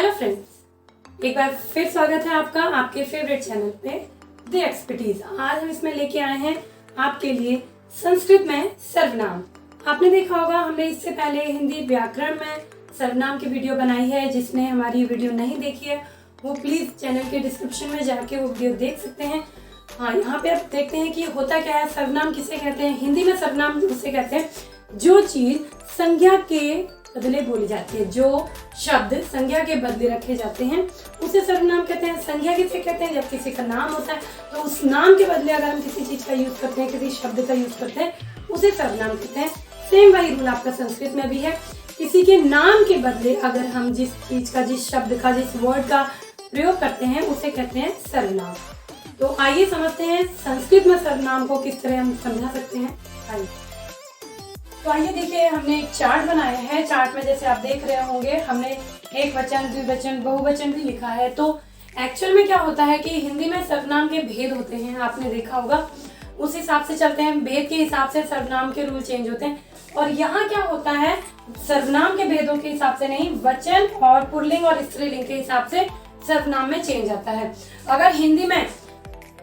Hello friends, एक बार फिर स्वागत है आपका आपके फेवरेट चैनल पे द एक्सपर्टीज। आज हम इसमें लेके आए हैं आपके लिए संस्कृत में सर्वनाम। आपने देखा होगा हमने इससे पहले हिंदी व्याकरण में सर्वनाम की वीडियो बनाई है। जिसने हमारी वीडियो नहीं देखी है वो प्लीज चैनल के डिस्क्रिप्शन में जाके वो वीडियो देख सकते हैं। हाँ, यहाँ पे आप देखते हैं कि होता क्या है, सर्वनाम किसे कहते हैं। हिंदी में सर्वनाम उसे कहते हैं जो चीज संज्ञा के बदले बोली जाती है, जो शब्द संज्ञा के बदले रखे जाते हैं उसे सर्वनाम कहते हैं। संज्ञा किसे कहते हैं, जब किसी का नाम होता है तो उस नाम के बदले अगर हम किसी चीज का यूज करते हैं, किसी शब्द का यूज करते हैं उसे सर्वनाम कहते हैं। सेम वही रूल आपका संस्कृत में भी है। किसी के नाम के बदले अगर हम जिस चीज का, जिस शब्द का, जिस वर्ड का प्रयोग करते हैं उसे कहते हैं सर्वनाम। तो आइए समझते हैं संस्कृत में सर्वनाम को किस तरह हम समझा सकते हैं। आइए तो आइए देखिए, हमने एक चार्ट बनाया है। चार्ट में जैसे आप देख रहे होंगे हमने एक वचन, द्विवचन, बहुवचन भी लिखा है। तो एक्चुअल में क्या होता है कि हिंदी में सर्वनाम के भेद होते हैं, आपने देखा होगा, उस हिसाब से चलते हैं। भेद के हिसाब से सर्वनाम के रूल चेंज होते हैं। और यहाँ क्या होता है, सर्वनाम के भेदों के हिसाब से नहीं, वचन और पुल्लिंग और स्त्रीलिंग के हिसाब से सर्वनाम में चेंज आता है। अगर हिंदी में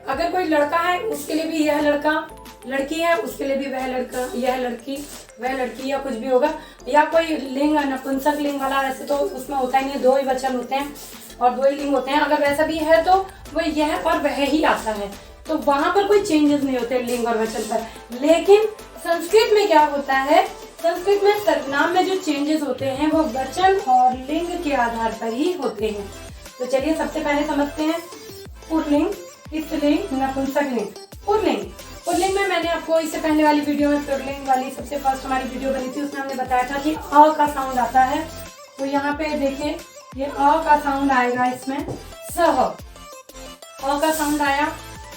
अगर कोई लड़का है उसके लिए भी यह लड़का, लड़की है उसके लिए भी वह लड़का, यह लड़की, वह लड़की, या कुछ भी होगा। या कोई लिंग नपुंसक लिंग वाला, ऐसे तो उसमें होता ही नहीं, दो ही वचन होते हैं और दो ही लिंग होते हैं। अगर वैसा भी है तो वो यह और वह ही आता है, तो वहां पर कोई चेंजेस नहीं होते लिंग और वचन पर। लेकिन संस्कृत में क्या होता है, संस्कृत में सर्वनाम में जो चेंजेस होते हैं वो वचन और लिंग के आधार पर ही होते हैं। तो चलिए सबसे पहले समझते हैं पुल्लिंग, स्त्रीलिंग, नपुंसकलिंग। पुल्लिंग में मैंने आपको इससे पहले वाली वीडियो में पुल्लिंग वाली सबसे फर्स्ट हमारी वीडियो बनी थी, उसमें हमने बताया था कि अ का साउंड आता है। तो यहाँ पे देखें, ये अ का साउंड आएगा इसमें, सह, अ का साउंड आया।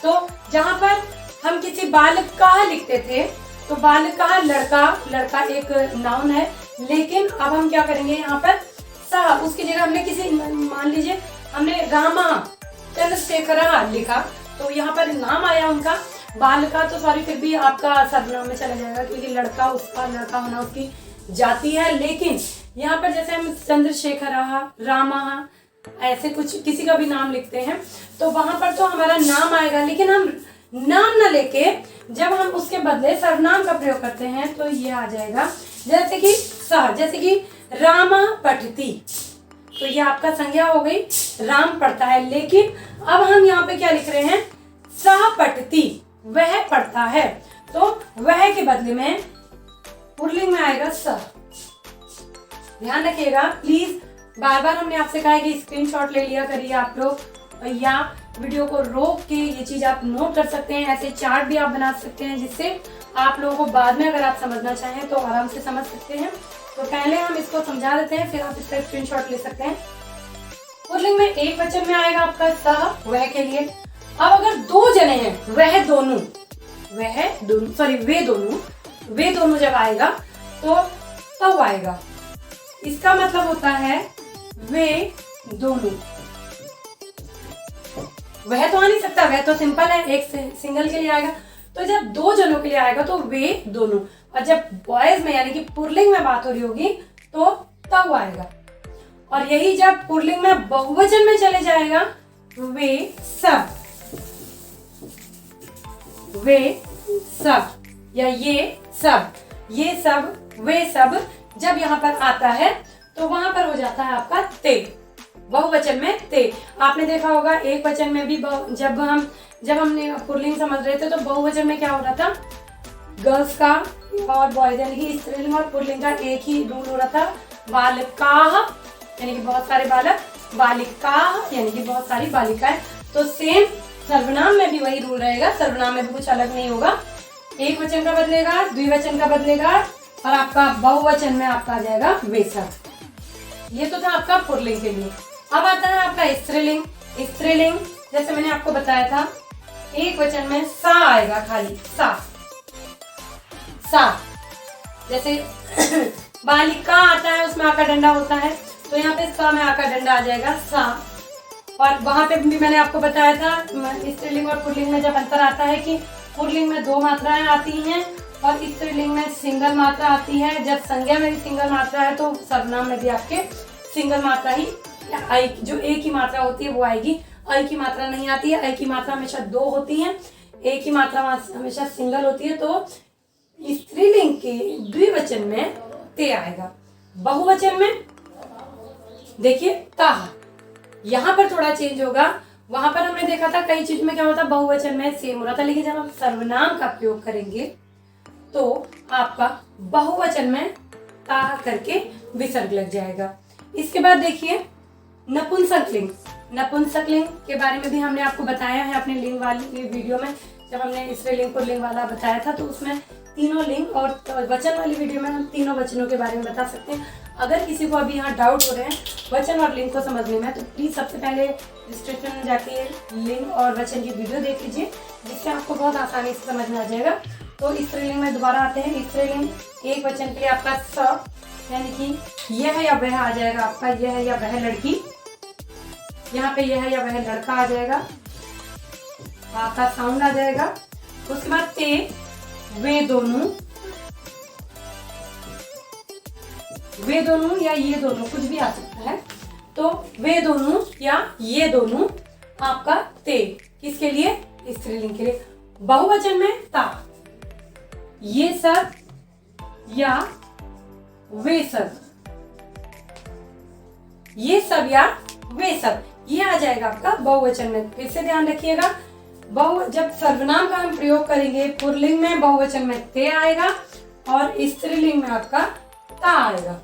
तो जहाँ पर हम किसी बालका लिखते थे तो बालका लड़का, लड़का एक नाउन है। लेकिन अब हम क्या करेंगे, यहाँ पर सह, उसकी जगह हमने किसी, मान लीजिए हमने रामा चंद्रशेखर लिखा, तो यहाँ पर नाम आया उनका। बालका तो सॉरी फिर भी आपका सर्वनाम में चला जाएगा क्योंकि लड़का, उसका लड़का होना उसकी जाति है। लेकिन यहाँ पर जैसे हम चंद्रशेखर, रामा, ऐसे कुछ किसी का भी नाम लिखते हैं तो वहां पर तो हमारा नाम आएगा। लेकिन हम नाम न लेके जब हम उसके बदले सर्वनाम का प्रयोग करते हैं तो ये आ जाएगा, जैसे कि सा, जैसे कि रामा पठती, तो ये आपका संज्ञा हो गई, राम पढ़ता है। लेकिन अब हम यहाँ पे क्या लिख रहे हैं, सा पठती, वह पढ़ता है। तो वह के बदले में पुल्लिंग में आएगा स। ध्यान रखिएगा प्लीज, बार बार हमने आपसे कहा है कि स्क्रीनशॉट ले लिया करिए आप लोग, या वीडियो को रोक के ये चीज आप नोट कर सकते हैं। ऐसे चार्ट भी आप बना सकते हैं जिससे आप लोगों को बाद में अगर आप समझना चाहें तो आराम से समझ सकते हैं। तो पहले हम इसको समझा देते हैं, फिर आप इसका स्क्रीनशॉट ले सकते हैं। पुल्लिंग में एक वचन में आएगा आपका सह, वह के लिए। अब अगर दो जने हैं, वे दोनों जब आएगा तो तब आएगा। इसका मतलब होता है वे दोनों। वह तो आ नहीं सकता, वह तो सिंपल है, एक सिंगल के लिए आएगा। तो जब दो जनों के लिए आएगा तो वे दोनों, और जब बॉयज में यानी कि पुल्लिंग में बात हो रही होगी तो तब आएगा। और यही जब पुल्लिंग में बहुवचन में चले जाएगा, वे सब, वे सब, या ये सब, ये सब, वे सब, जब यहाँ पर आता है तो वहां पर हो जाता है आपका ते, बहुवचन में ते। आपने देखा होगा एक वचन में भी जब हमने पुल्लिंग समझ रहे थे तो बहुवचन में क्या हो रहा था, गर्ल्स का और बॉयज यानी कि स्त्रीलिंग और पुल्लिंग का एक ही रूल हो रहा था, बालकाः यानी कि बहुत सारे बालक, बालिकाः यानी कि बहुत सारी बालिकाएं। तो सेम सर्वनाम में भी वही रूल रहेगा, सर्वनाम में भी कुछ अलग नहीं होगा। एक वचन का बदलेगा, द्विवचन का बदलेगा, और आपका बहुवचन में आपका आ जाएगा वे सब। ये तो था आपका पुल्लिंग के लिए। अब आता है आपका स्त्रीलिंग। स्त्रीलिंग जैसे मैंने आपको बताया था, एक वचन में सा आएगा, खाली सा, सा। जैसे बालिका आता है उसमें आका डंडा होता है, तो यहाँ पे सा में आका डंडा आ जाएगा सा। और वहां पे भी मैंने आपको बताया था स्त्रीलिंग और पुल्लिंग में जब अंतर आता है कि पुल्लिंग में दो मात्राएं आती हैं और स्त्रीलिंग में सिंगल मात्रा आती है। जब संज्ञा में भी सिंगल मात्रा है तो सर्वनाम में भी आपके सिंगल मात्रा ही आई जो ए की मात्रा होती है वो आएगी, आई की मात्रा नहीं आती है। आई की मात्रा हमेशा 2 होती है, ए की मात्रा हमेशा सिंगल होती है। तो स्त्रीलिंग के द्विवचन में ते आएगा, बहुवचन में देखिए ताह। यहाँ पर थोड़ा चेंज होगा, वहां पर हमने देखा था कई चीज में क्या होता है बहुवचन में सेम हो रहा था, लेकिन जब हम सर्वनाम का प्रयोग करेंगे तो आपका बहुवचन में ताह करके विसर्ग लग जाएगा। इसके बाद देखिए नपुंसकलिंग। नपुंसकलिंग के बारे में भी हमने आपको बताया है अपने लिंग वाली वीडियो में, जब हमने स्त्रीलिंग पुल्लिंग वाला बताया था तो उसमें तीनों लिंग और वचन वाली वीडियो में हम तीनों वचनों के बारे में बता सकते हैं। अगर किसी को अभी यहाँ डाउट हो रहे हैं वचन और लिंग को समझने में, तो प्लीज सबसे पहले डिस्क्रिप्शन में जाके लिंग और वचन की वीडियो देख लीजिए, जिससे आपको बहुत आसानी से समझ में आ जाएगा। तो स्त्रीलिंग में दोबारा आते हैं। स्त्रीलिंग एक वचन के लिए आपका स, यानी कि यह या वह आ जाएगा आपका, यह या वह लड़की, यहाँ पे यह या वह लड़का आ जाएगा, आपका साउंड आ जाएगा। उसके बाद ते, वे दोनों, वे दोनों या ये दोनों कुछ भी आ सकता है। तो वे दोनों या ये दोनों आपका ते, किसके लिए? स्त्रीलिंग के लिए। बहुवचन में ता, ये सब या वे सब, ये सब या वे सब, ये आ जाएगा आपका बहुवचन में। फिर से ध्यान रखिएगा, जब सर्वनाम का हम प्रयोग करेंगे पुल्लिंग में बहुवचन में ते आएगा और स्त्रीलिंग में आपका ता आएगा।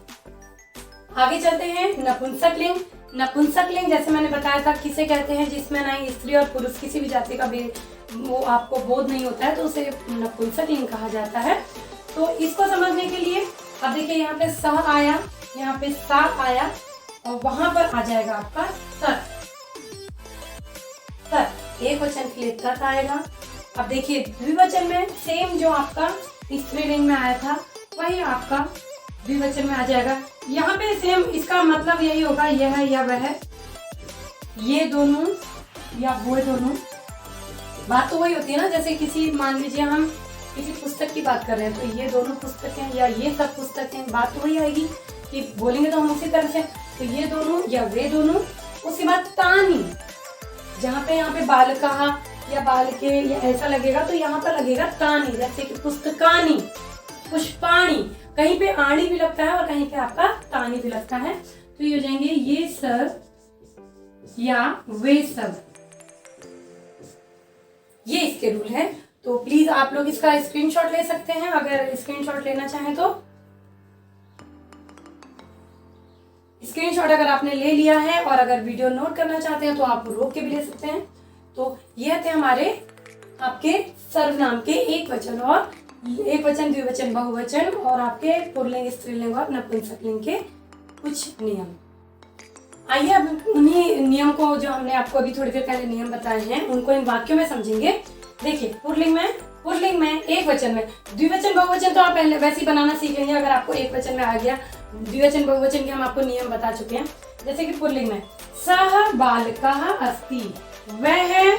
आगे चलते हैं नपुंसकलिंग। नपुंसकलिंग जैसे मैंने बताया था किसे कहते हैं, जिसमें ना स्त्री और पुरुष किसी भी जाति का भी वो आपको बोध नहीं होता है, तो उसे नपुंसकलिंग कहा जाता है। तो इसको समझने के लिए अब देखिए यहाँ पे सह आया, यहाँ पे सा आया और वहां पर आ जाएगा आपका तत्। तत् एक वचन के लिए तत् आएगा। अब देखिए द्विवचन में सेम जो आपका स्त्रीलिंग में आया था वही आपका द्विवचन में आ जाएगा। यहाँ पे सेम इसका मतलब यही होगा, यह या वह, ये दोनों या वो दोनों। बात तो वही होती है ना, जैसे किसी मान लीजिए हम किसी पुस्तक की बात कर रहे हैं तो ये दोनों पुस्तकें या ये सब पुस्तकें, बात तो वही आएगी कि बोलेंगे तो हम उसी तरह से। तो ये दोनों या वे दोनों। उसके बाद तानी, जहाँ पे यहाँ पे बालका या बालके या ऐसा लगेगा तो यहाँ पर लगेगा तानी, जैसे कि पुस्तकानी, पुष्पाणी, कहीं पे आणी भी लगता है और कहीं पे आपका तानी भी लगता है। तो ये हो जाएंगे ये सब या वे सब, ये इसके रूल है। तो प्लीज आप लोग इसका स्क्रीनशॉट ले सकते हैं अगर स्क्रीनशॉट लेना चाहें तो। स्क्रीनशॉट अगर आपने ले लिया है और अगर वीडियो नोट करना चाहते हैं तो आप रोक के भी ले सकते हैं। तो यह थे हमारे आपके सर्वनाम के एक वचन और एक वचन, द्विवचन, बहुवचन और आपके पुल्लिंग, स्त्रीलिंग और नपुंसकलिंग के कुछ नियम। आइए अब उन्हीं नियम को, जो हमने आपको अभी थोड़ी देर पहले नियम बताए हैं, उनको इन वाक्यों में समझेंगे। देखिए पुल्लिंग में एक वचन में, द्विवचन बहुवचन तो आप पहले वैसे ही बनाना सीख लेंगे अगर आपको एक वचन में आ गया। द्विवचन बहुवचन के हम आपको नियम बता चुके हैं। जैसे कि पुल्लिंग में सह बालकः अस्ति, वह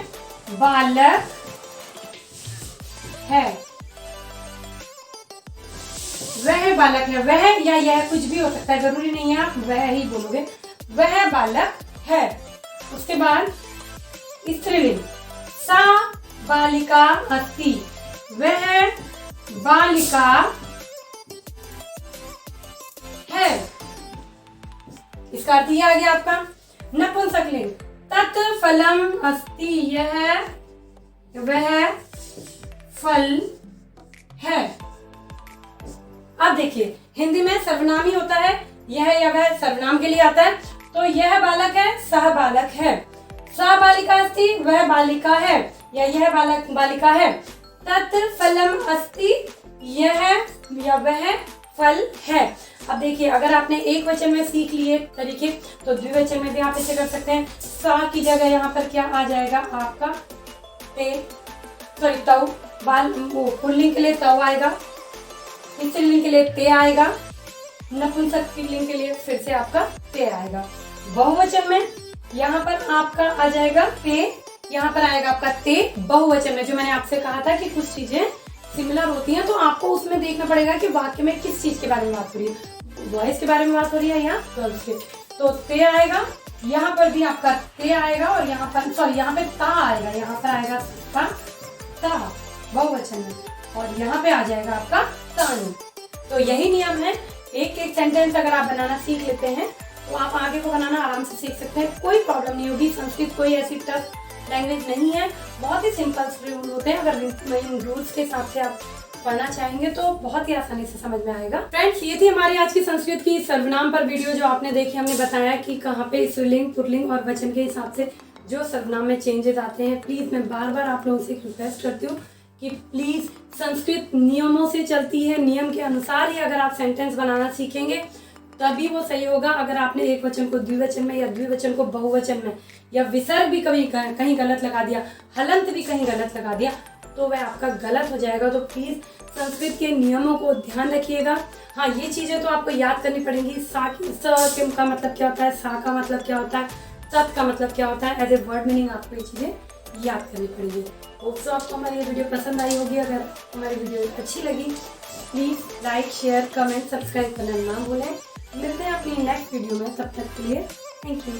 बालक है, वह बालक है। वह या यह कुछ भी हो सकता है, जरूरी नहीं है आप वह ही बोलोगे, वह बालक है। उसके बाद स्त्रीलिंग सा बालिका अस्ति, वह बालिका है। इसका अर्थ यह आ गया आपका। नपुंसकलिंग तत् फलम अस्ति, यह वह फल है। अब देखिए हिंदी में सर्वनाम ही होता है, यह या वह सर्वनाम के लिए आता है। तो यह बालक है, सह बालक है, सा बालिका अस्ति, वह बालिका है या यह बालक बालिका है। तत् फलम अस्ति, यह या वह फल है। अब देखिए अगर आपने एक वचन में सीख लिए तरीके तो द्विवचन में भी आप इसे कर सकते हैं। सा की जगह यहाँ पर क्या आ जाएगा आपका ते, सॉरी तव, पुल्लिंग के लिए तव आएगा, स्त्रीलिंग के लिए ते आएगा, नपुंसकलिंग के लिए फिर से आपका ते आएगा। बहुवचन में यहाँ पर आपका आ जाएगा ते, यहाँ पर आएगा आपका ते। बहुवचन में जो मैंने आपसे कहा था कि कुछ चीजें सिमिलर होती हैं तो आपको उसमें देखना पड़ेगा कि वाक्य में किस चीज के बारे में बात हो रही है, वॉइस के बारे में बात हो रही है या गर्ल्स के। तो ते आएगा यहाँ पर भी आपका ते आएगा और यहाँ पर सॉरी यहाँ पे ता आएगा, यहाँ पर आएगा आपका ता बहुवचन में और यहाँ पे आ जाएगा आपका तानु। तो यही नियम है, एक एक सेंटेंस अगर आप बनाना सीख लेते हैं तो आप आगे को बनाना आराम से सीख सकते हैं, कोई प्रॉब्लम नहीं होगी। संस्कृत कोई ऐसी टफ लैंग्वेज नहीं है, बहुत ही सिंपल रूल होते हैं। अगर इन रूल्स के हिसाब से आप पढ़ना चाहेंगे तो बहुत ही आसानी से समझ में आएगा। फ्रेंड्स, ये थी हमारी आज की संस्कृत की सर्वनाम पर वीडियो जो आपने देखी। हमने बताया कि कहाँ पे स्त्रीलिंग, पुल्लिंग और वचन के हिसाब से जो सर्वनाम में चेंजेस आते हैं। प्लीज मैं बार बार आप लोगों से रिक्वेस्ट करती हूँ कि प्लीज संस्कृत नियमों से चलती है, नियम के अनुसार ही अगर आप सेंटेंस बनाना सीखेंगे तभी वो सही होगा। अगर आपने एक वचन को द्विवचन में या द्विवचन को बहुवचन में या विसर्ग भी कभी कहीं गलत लगा दिया, हलंत भी कहीं गलत लगा दिया तो वह आपका गलत हो जाएगा। तो प्लीज संस्कृत के नियमों को ध्यान रखिएगा। हाँ, ये चीजें तो आपको याद करनी पड़ेंगी। सा का मतलब क्या होता है, सा का मतलब क्या होता है, सत का मतलब क्या होता है, एज ए वर्ड मीनिंग आपको ये चीजें याद करनी पड़ेगी। होप सो आपको हमारी ये वीडियो पसंद आई होगी। अगर हमारी वीडियो अच्छी लगी please like, share, comment, subscribe करना ना भूलें। मिलते हैं अपनी नेक्स्ट वीडियो में, तब तक के लिए थैंक यू।